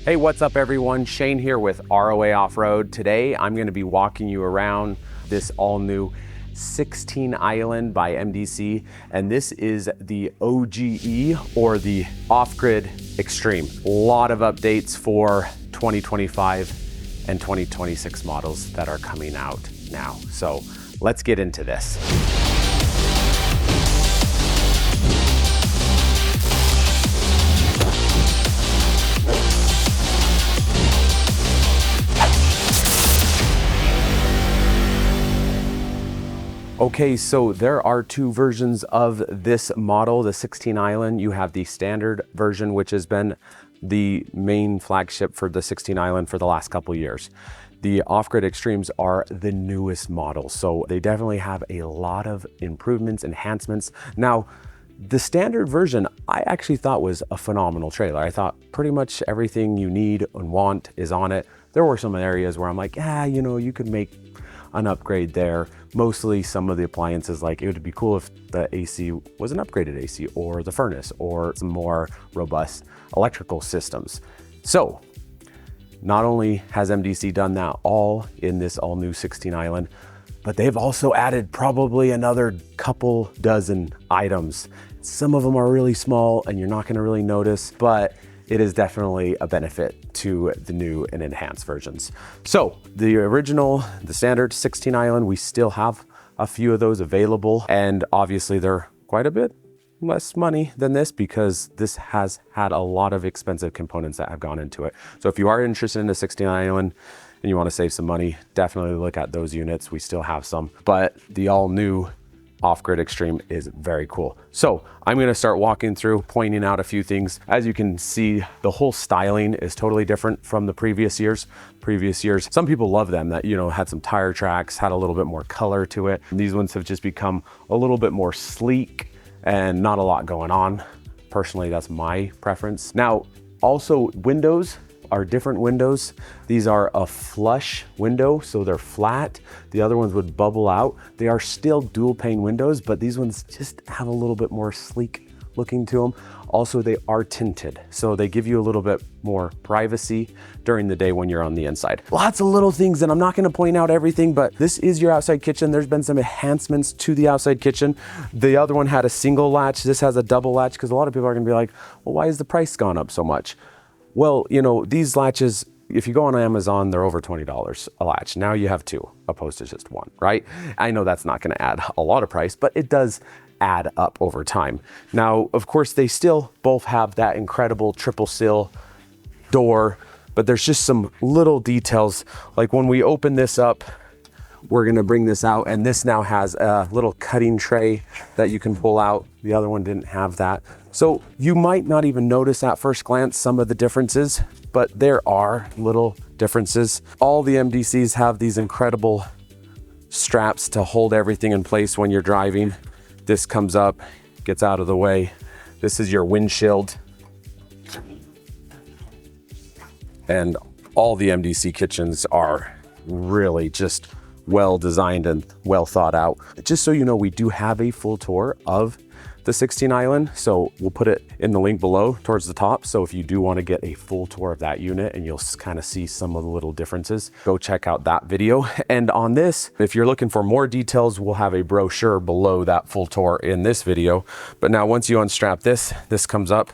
Hey, what's up everyone? Shane here with ROA Off-Road. Today I'm going to be walking you around this all new 16 Island by MDC, and this is the OGE or the Off-Grid Extreme. A lot of updates for 2025 and 2026 models that are coming out now. So let's get into this. Okay, so there are two versions of this model, the 16 Island. You have the standard version, which has been the main flagship for the 16 Island for the last couple of years. The Off-Grid Extremes are the newest model, so they definitely have a lot of improvements, enhancements. Now, the standard version, I actually thought was a phenomenal trailer. I thought pretty much everything you need and want is on it. There were some areas where I'm like, you know, you could make an upgrade there. Mostly some of the appliances, like it would be cool if the AC was an upgraded AC or the furnace or some more robust electrical systems. So not only has MDC done that all in this all new 16 Island, but they've also added probably another couple dozen items. Some of them are really small and you're not gonna really notice, but it is definitely a benefit to the new and enhanced versions. So the original, the standard 16 Island, we still have a few of those available. And obviously they're quite a bit less money than this because this has had a lot of expensive components that have gone into it. So if you are interested in the 16 Island and you want to save some money, definitely look at those units. We still have some, but the all new Off-Grid Extreme is very cool. So I'm gonna start walking through, pointing out a few things. As you can see, the whole styling is totally different from the previous years. Some people love them that, you know, had some tire tracks, had a little bit more color to it. And these ones have just become a little bit more sleek and not a lot going on. Personally, that's my preference. Now, also windows are different windows. These are a flush window, so they're flat. The other ones would bubble out. They are still dual pane windows, but these ones just have a little bit more sleek looking to them. Also, they are tinted, so they give you a little bit more privacy during the day when you're on the inside. Lots of little things, and I'm not gonna point out everything, but this is your outside kitchen. There's been some enhancements to the outside kitchen. The other one had a single latch. This has a double latch, because a lot of people are gonna be like, well, why is the price gone up so much? Well, you know, these latches, if you go on Amazon, they're over $20 a latch. Now you have two, opposed to just one, right? I know that's not gonna add a lot of price, but it does add up over time. Now, of course, they still both have that incredible triple sill door, but there's just some little details. Like when we open this up, we're gonna bring this out, and this now has a little cutting tray that you can pull out. The other one didn't have that. So you might not even notice at first glance some of the differences, but there are little differences. All the MDCs have these incredible straps to hold everything in place when you're driving. This comes up, gets out of the way. This is your windshield. And all the MDC kitchens are really just well designed and well thought out. Just so you know, we do have a full tour of the 16 Island, so we'll put it in the link below towards the top. So if you do want to get a full tour of that unit and you'll kind of see some of the little differences, go check out that video. And on this, if you're looking for more details, we'll have a brochure below that full tour in this video. But now once you unstrap this, this comes up,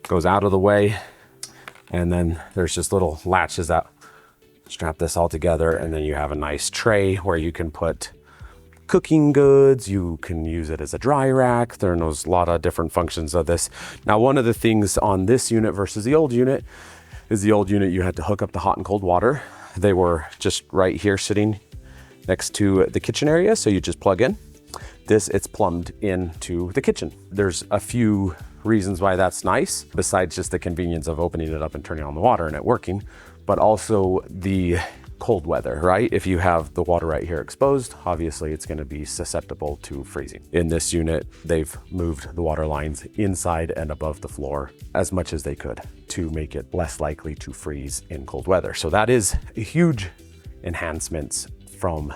goes out of the way, and then there's just little latches that strap this all together, and then you have a nice tray where you can put cooking goods. You can use it as a dry rack. There's a lot of different functions of this. Now, one of the things on this unit versus the old unit is the old unit, you had to hook up the hot and cold water. They were just right here sitting next to the kitchen area, so you just plug in. This, it's plumbed into the kitchen. There's a few reasons why that's nice, besides just the convenience of opening it up and turning on the water and it working, but also the cold weather, right? If you have the water right here exposed, obviously it's gonna be susceptible to freezing. In this unit, they've moved the water lines inside and above the floor as much as they could to make it less likely to freeze in cold weather. So that is a huge enhancements from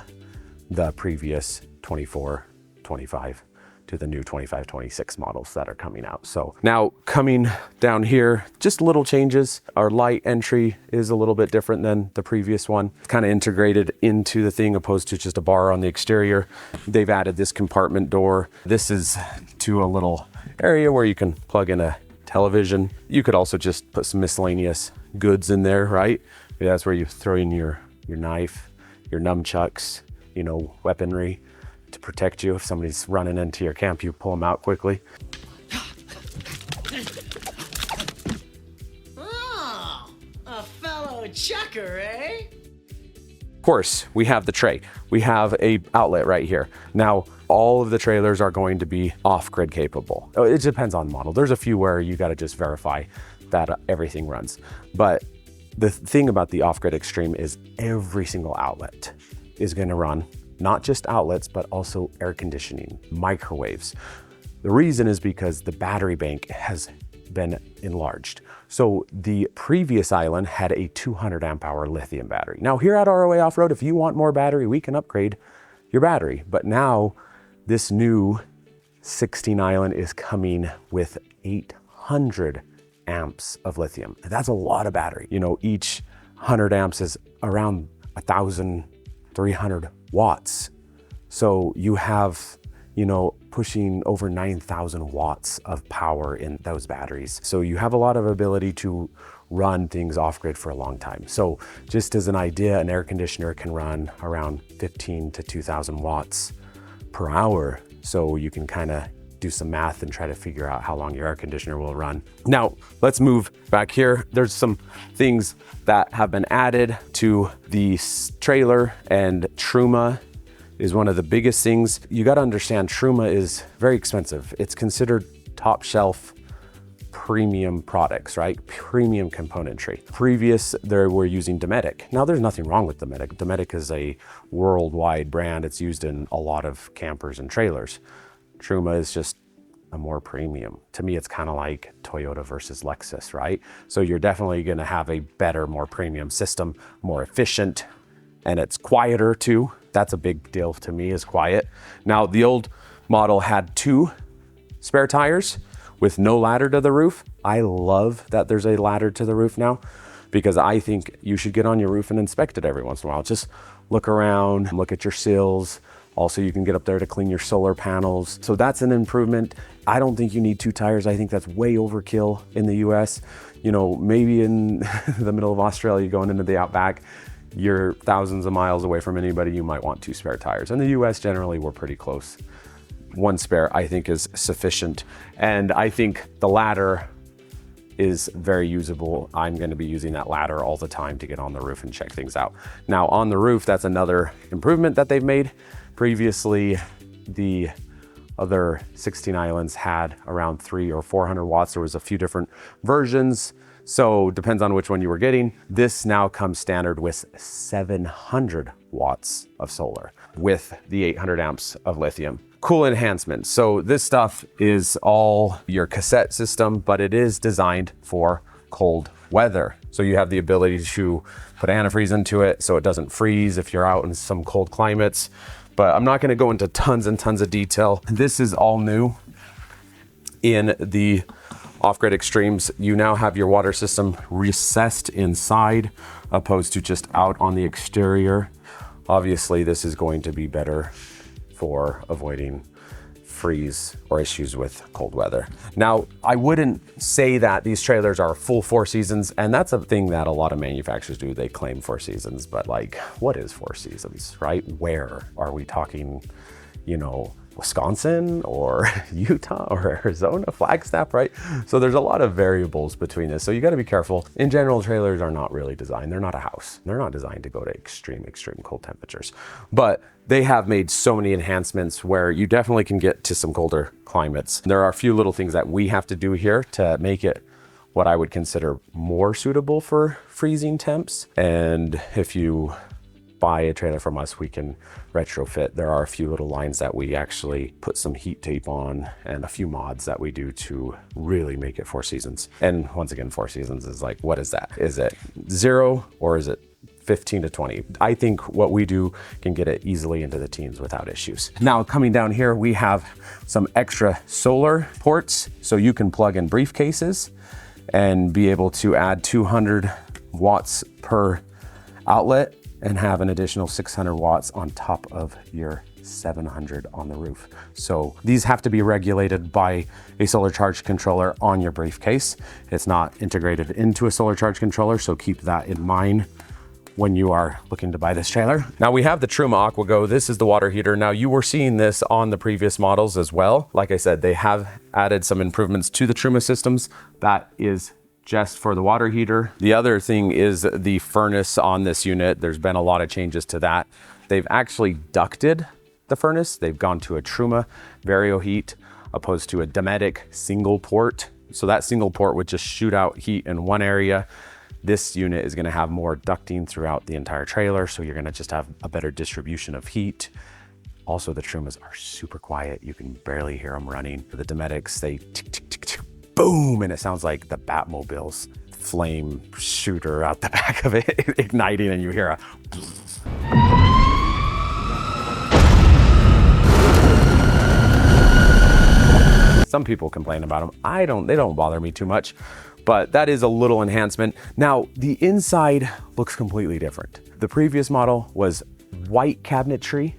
the previous 24, 25, to the new 25, 26 models that are coming out. So now coming down here, just little changes. Our light entry is a little bit different than the previous one. It's kind of integrated into the thing opposed to just a bar on the exterior. They've added this compartment door. This is to a little area where you can plug in a television. You could also just put some miscellaneous goods in there, right? That's where you throw in your knife, your nunchucks, you know, weaponry to protect you. If somebody's running into your camp, you pull them out quickly. Oh, a fellow chucker, eh? Of course, we have the tray. We have a outlet right here. Now, all of the trailers are going to be off-grid capable. It depends on the model. There's a few where you got to just verify that everything runs. But the thing about the off-grid extreme is every single outlet is going to run, not just outlets, but also air conditioning, microwaves. The reason is because the battery bank has been enlarged. So the previous Island had a 200 amp hour lithium battery. Now here at ROA Off-Road, if you want more battery, we can upgrade your battery. But now this new 16 Island is coming with 800 amps of lithium. That's a lot of battery. You know, each 100 amps is around 1,300 watts. So you have, you know, pushing over 9,000 watts of power in those batteries. So you have a lot of ability to run things off grid for a long time. So just as an idea, an air conditioner can run around 15 to 2,000 watts per hour. So you can kind of do some math and try to figure out how long your air conditioner will run. Now, let's move back here. There's some things that have been added to the trailer, and Truma is one of the biggest things. You got to understand, Truma is very expensive. It's considered top shelf premium products, right? Premium componentry. Previous, they were using Dometic. Now there's nothing wrong with Dometic. Dometic is a worldwide brand. It's used in a lot of campers and trailers. Truma is just a more premium. To me, it's kind of like Toyota versus Lexus, right? So you're definitely going to have a better, more premium system, more efficient, and it's quieter too. That's a big deal to me, is quiet. Now, the old model had 2 spare tires with no ladder to the roof. I love that there's a ladder to the roof now, because I think you should get on your roof and inspect it every once in a while. Just look around, look at your sills. Also, you can get up there to clean your solar panels. So that's an improvement. I don't think you need 2 tires. I think that's way overkill in the US. You know, maybe in the middle of Australia, going into the outback, you're thousands of miles away from anybody, you might want 2 spare tires. In the US, generally, we're pretty close. 1 spare, I think, is sufficient. And I think the ladder is very usable. I'm going to be using that ladder all the time to get on the roof and check things out. Now, on the roof, that's another improvement that they've made. Previously, the other 16 Islands had around 300 or 400 watts. There was a few different versions, so depends on which one you were getting. This now comes standard with 700 watts of solar with the 800 amps of lithium. Cool enhancements. So this stuff is all your cassette system, but it is designed for cold weather. So you have the ability to put antifreeze into it so it doesn't freeze if you're out in some cold climates. But I'm not going to go into tons and tons of detail. This is all new in the off-grid extremes. You now have your water system recessed inside opposed to just out on the exterior. Obviously, this is going to be better for avoiding freeze or issues with cold weather. Now, I wouldn't say that these trailers are full 4 seasons, and that's a thing that a lot of manufacturers do. They claim 4 seasons, but like, what is 4 seasons, right? Where are we talking, you know, Wisconsin or Utah or Arizona, Flagstaff, right? So there's a lot of variables between this. So you got to be careful. In general, trailers are not really designed. They're not a house. They're not designed to go to extreme cold temperatures, but they have made so many enhancements where you definitely can get to some colder climates. There are a few little things that we have to do here to make it what I would consider more suitable for freezing temps. And if you buy a trailer from us, we can retrofit. There are a few little lines that we actually put some heat tape on and a few mods that we do to really make it 4 seasons. And once again, 4 seasons is like, what is that? Is it 0 or is it 15 to 20. I think what we do can get it easily into the teens without issues. Now coming down here, we have some extra solar ports, so you can plug in briefcases and be able to add 200 watts per outlet and have an additional 600 watts on top of your 700 on the roof. So these have to be regulated by a solar charge controller on your briefcase. It's not integrated into a solar charge controller, so keep that in mind when you are looking to buy this trailer. Now we have the Truma AquaGo. This is the water heater. Now you were seeing this on the previous models as well. Like I said, they have added some improvements to the Truma systems. That is just for the water heater. The other thing is the furnace on this unit. There's been a lot of changes to that. They've actually ducted the furnace. They've gone to a Truma Vario heat opposed to a Dometic single port. So that single port would just shoot out heat in one area. This unit is gonna have more ducting throughout the entire trailer, so you're gonna just have a better distribution of heat. Also, the Trumas are super quiet. You can barely hear them running. The Dometics, they tick, tick, tick, tick, boom, and it sounds like the Batmobile's flame shooter out the back of it igniting, and you hear a Some people complain about them. They don't bother me too much, but that is a little enhancement. Now, the inside looks completely different. The previous model was white cabinetry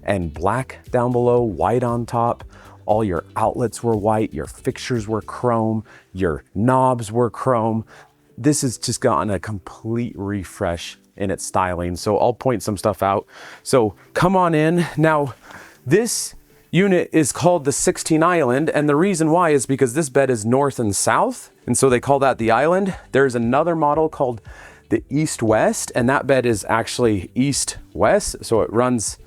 and black down below, white on top. All your outlets were white, your fixtures were chrome, your knobs were chrome. This has just gotten a complete refresh in its styling. So I'll point some stuff out. So come on in. Now, this unit is called the 16 Island, and the reason why is because this bed is north and south, and so they call that the Island. There's another model called the East-West, and that bed is actually east-west, so it runs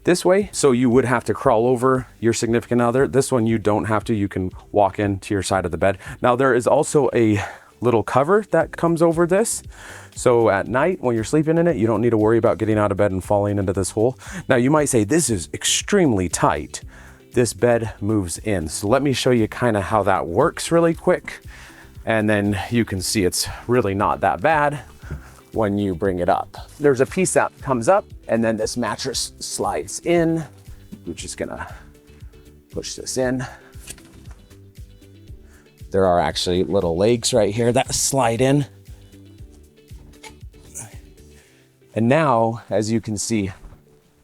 this way. So you would have to crawl over your significant other. This one you don't have to. You can walk into your side of the bed. Now there is also a little cover that comes over this. So at night when you're sleeping in it, you don't need to worry about getting out of bed and falling into this hole. Now you might say this is extremely tight. This bed moves in. So let me show you kind of how that works really quick. And then you can see it's really not that bad when you bring it up. There's a piece that comes up and then this mattress slides in. We're just gonna push this in. There are actually little legs right here that slide in. And now, as you can see,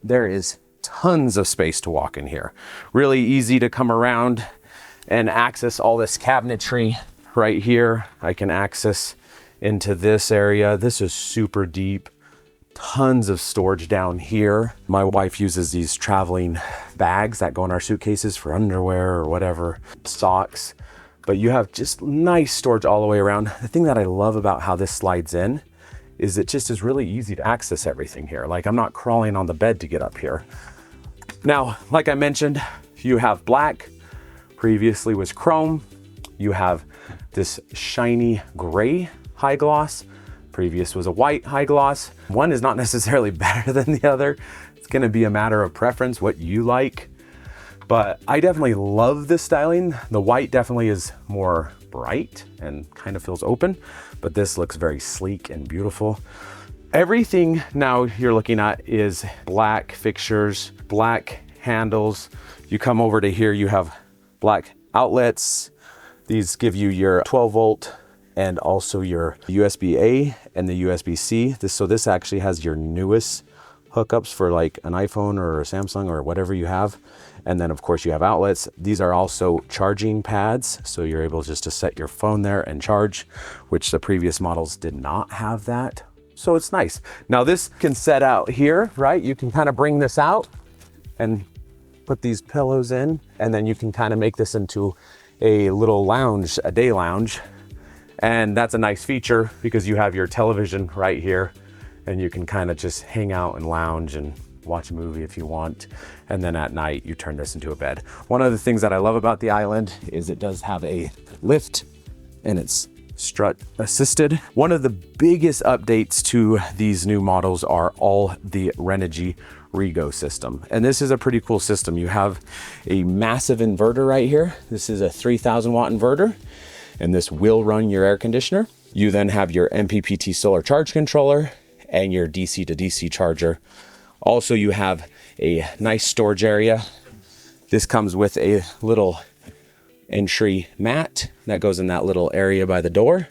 there is tons of space to walk in here. Really easy to come around and access all this cabinetry right here. I can access into this area. This is super deep. Tons of storage down here. My wife uses these traveling bags that go in our suitcases for underwear or whatever, socks. But you have just nice storage all the way around. The thing that I love about how this slides in is it just is really easy to access everything here. Like I'm not crawling on the bed to get up here. Now, like I mentioned, you have black, previously was chrome. You have this shiny gray high gloss. Previous was a white high gloss. One is not necessarily better than the other. It's gonna be a matter of preference, what you like. But I definitely love this styling. The white definitely is more bright and kind of feels open, but this looks very sleek and beautiful. Everything now you're looking at is black fixtures, black handles. You come over to here, you have black outlets. These give you your 12 volt and also your USB-A and the USB-C. So this actually has your newest hookups for like an iPhone or a Samsung or whatever you have. And then of course you have outlets. These are also charging pads. So you're able just to set your phone there and charge, which the previous models did not have that. So it's nice. Now this can set out here, right? You can kind of bring this out and put these pillows in, and then you can kind of make this into a little lounge, a day lounge. And that's a nice feature because you have your television right here and you can kind of just hang out and lounge and watch a movie if you want. And then at night you turn this into a bed. One of the things that I love about the Island is it does have a lift and it's strut assisted. One of the biggest updates to these new models are all the Renogy Rego system. And this is a pretty cool system. You have a massive inverter right here. This is a 3000 watt inverter, and this will run your air conditioner. You then have your MPPT solar charge controller, and your DC to DC charger. Also, you have a nice storage area. This comes with a little entry mat that goes in that little area by the door.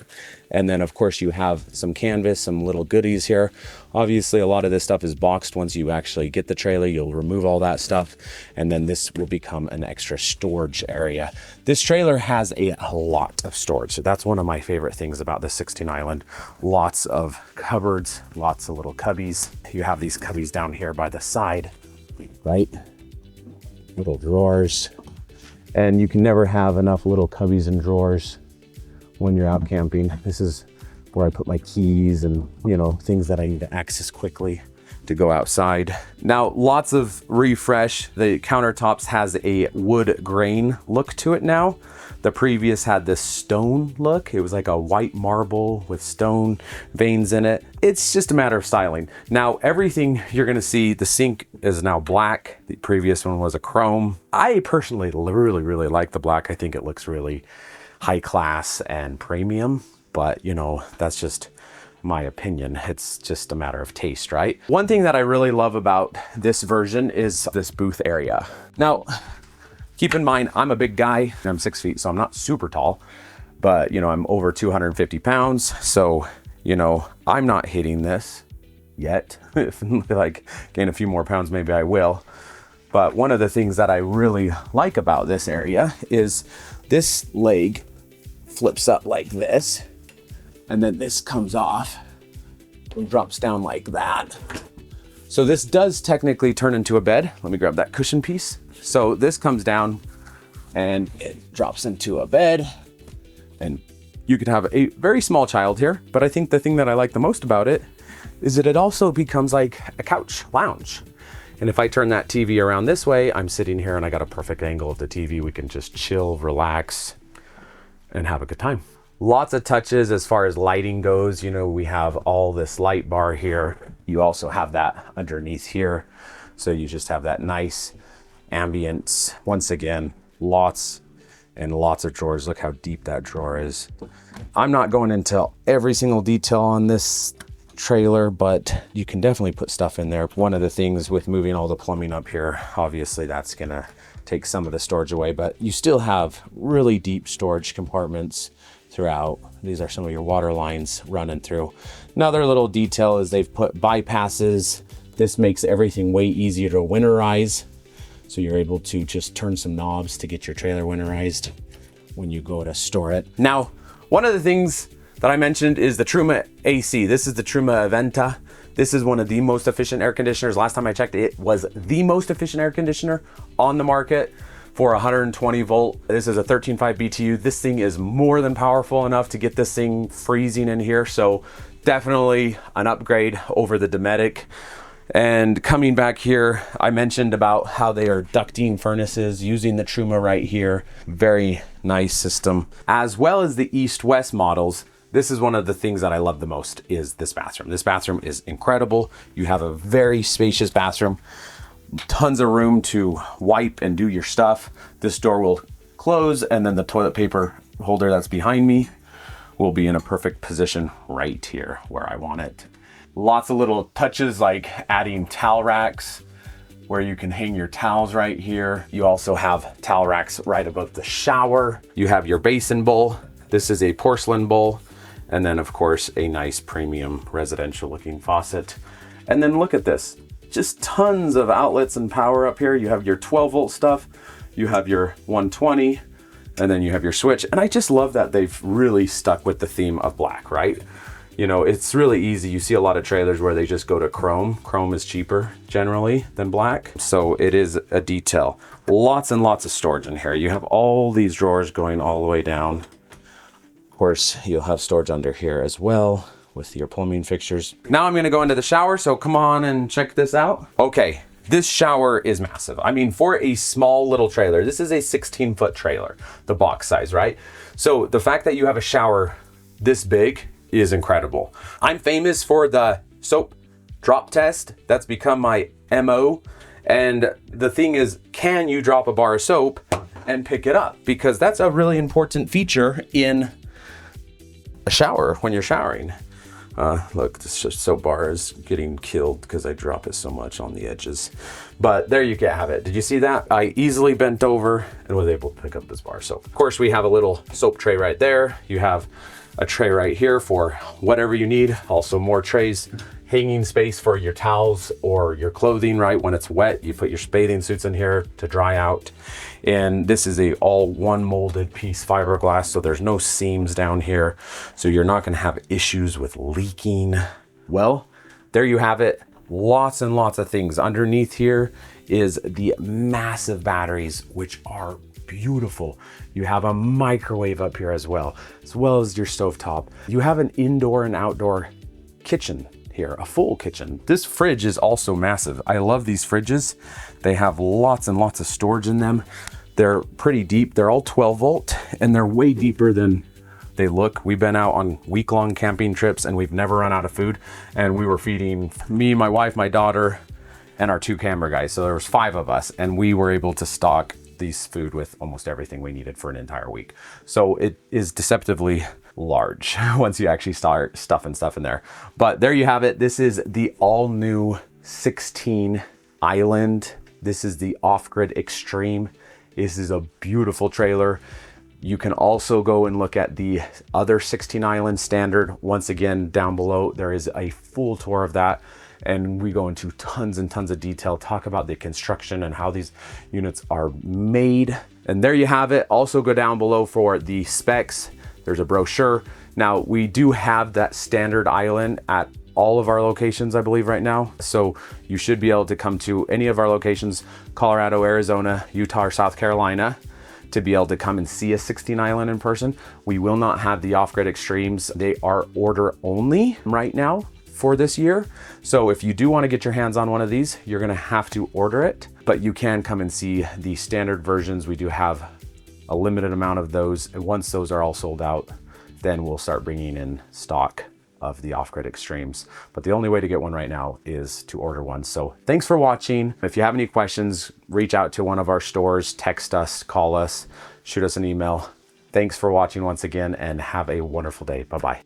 And then of course you have some canvas, some little goodies here. Obviously a lot of this stuff is boxed. Once you actually get the trailer, you'll remove all that stuff. And then this will become an extra storage area. This trailer has a lot of storage. So that's one of my favorite things about the 16 Island. Lots of cupboards, lots of little cubbies. You have these cubbies down here by the side, right? Little drawers. And you can never have enough little cubbies and drawers when you're out camping. This is where I put my keys and, you know, things that I need to access quickly to go outside. Now, lots of refresh. The countertops has a wood grain look to it now. The previous had this stone look. It was like a white marble with stone veins in it. It's just a matter of styling. Now, everything you're gonna see, the sink is now black. The previous one was a chrome. I personally really like the black. I think it looks really high class and premium, but you know, that's just my opinion. It's just a matter of taste, right? One thing that I really love about this version is this booth area. Now, keep in mind, I'm a big guy. I'm 6 feet, so I'm not super tall, but you know, I'm over 250 pounds. So, you know, I'm not hitting this yet. If like gain a few more pounds, maybe I will. But one of the things that I really like about this area is this leg flips up like this, and then this comes off and drops down like that. So this does technically turn into a bed. Let me grab that cushion piece. So this comes down and it drops into a bed, and you could have a very small child here. But I think the thing that I like the most about it is that it also becomes like a couch lounge. And if I turn that TV around this way, I'm sitting here and I got a perfect angle of the TV. We can just chill, relax, and have a good time. Lots of touches as far as lighting goes. You know, we have all this light bar here. You also have that underneath here. So you just have that nice ambience. Once again, lots and lots of drawers. Look how deep that drawer is. I'm not going into every single detail on this trailer, but you can definitely put stuff in there. One of the things with moving all the plumbing up here, obviously that's gonna take some of the storage away, but you still have really deep storage compartments throughout. These are some of your water lines running through. Another little detail is they've put bypasses. This makes everything way easier to winterize. So you're able to just turn some knobs to get your trailer winterized when you go to store it. Now, one of the things that I mentioned is the Truma AC. This is the Truma Aventa. This is one of the most efficient air conditioners. Last time I checked, it was the most efficient air conditioner on the market for 120 volt. This is a 13.5 BTU. This thing is more than powerful enough to get this thing freezing in here. So definitely an upgrade over the Dometic. And coming back here, I mentioned about how they are ducting furnaces using the Truma right here. Very nice system. As well as the East-West models, this is one of the things that I love the most is this bathroom. This bathroom is incredible. You have a very spacious bathroom, tons of room to wipe and do your stuff. This door will close, and then the toilet paper holder that's behind me will be in a perfect position right here where I want it. Lots of little touches like adding towel racks where you can hang your towels right here. You also have towel racks right above the shower. You have your basin bowl. This is a porcelain bowl. And then of course, a nice premium residential looking faucet. And then look at this, just tons of outlets and power up here. You have your 12 volt stuff, you have your 120, and then you have your switch. And I just love that they've really stuck with the theme of black, right? You know, it's really easy. You see a lot of trailers where they just go to chrome. Chrome is cheaper generally than black. So it is a detail. Lots and lots of storage in here. You have all these drawers going all the way down. Of course, you'll have storage under here as well with your plumbing fixtures. Now I'm gonna go into the shower, so come on and check this out. Okay, this shower is massive. I mean, for a small little trailer, this is a 16-foot trailer, the box size, right? So the fact that you have a shower this big is incredible. I'm famous for the soap drop test. That's become my MO. And the thing is, can you drop a bar of soap and pick it up? Because that's a really important feature in a shower when you're showering. Look, this soap bar is getting killed because I drop it so much on the edges. But there you have it. Did you see that? I easily bent over and was able to pick up this bar. So of course we have a little soap tray right there. You have a tray right here for whatever you need. Also more trays, hanging space for your towels or your clothing, right? When it's wet, you put your bathing suits in here to dry out. And this is a all one molded piece fiberglass, so there's no seams down here. So you're not gonna have issues with leaking. Well, there you have it. Lots and lots of things. Underneath here is the massive batteries, which are beautiful. You have a microwave up here as well as your stovetop. You have an indoor and outdoor kitchen here, a full kitchen. This fridge is also massive. I love these fridges. They have lots and lots of storage in them. They're pretty deep. They're all 12 volt and they're way deeper than they look. We've been out on week-long camping trips and we've never run out of food. And we were feeding me, my wife, my daughter, and our 2 camera guys. So there was 5 of us and we were able to stock these food with almost everything we needed for an entire week. So it is deceptively large once you actually start stuffing stuff in there. But there you have it. This is the all new 16 Island. This is the off-grid Extreme. This is a beautiful trailer. You can also go and look at the other 16 Island standard. Once again, down below, there is a full tour of that. And we go into tons and tons of detail, talk about the construction and how these units are made. And there you have it. Also go down below for the specs. There's a brochure. Now we do have that standard Island at all of our locations, I believe right now. So you should be able to come to any of our locations, Colorado, Arizona, Utah, or South Carolina, to be able to come and see a 16 Island in person. We will not have the off-grid Extremes. They are order only right now for this year. So if you do want to get your hands on one of these, you're gonna have to order it, but you can come and see the standard versions. We do have a limited amount of those. And once those are all sold out, then we'll start bringing in stock of the off-grid Extremes. But the only way to get one right now is to order one. So thanks for watching. If you have any questions, reach out to one of our stores, text us, call us, shoot us an email. Thanks for watching once again and have a wonderful day. Bye-bye.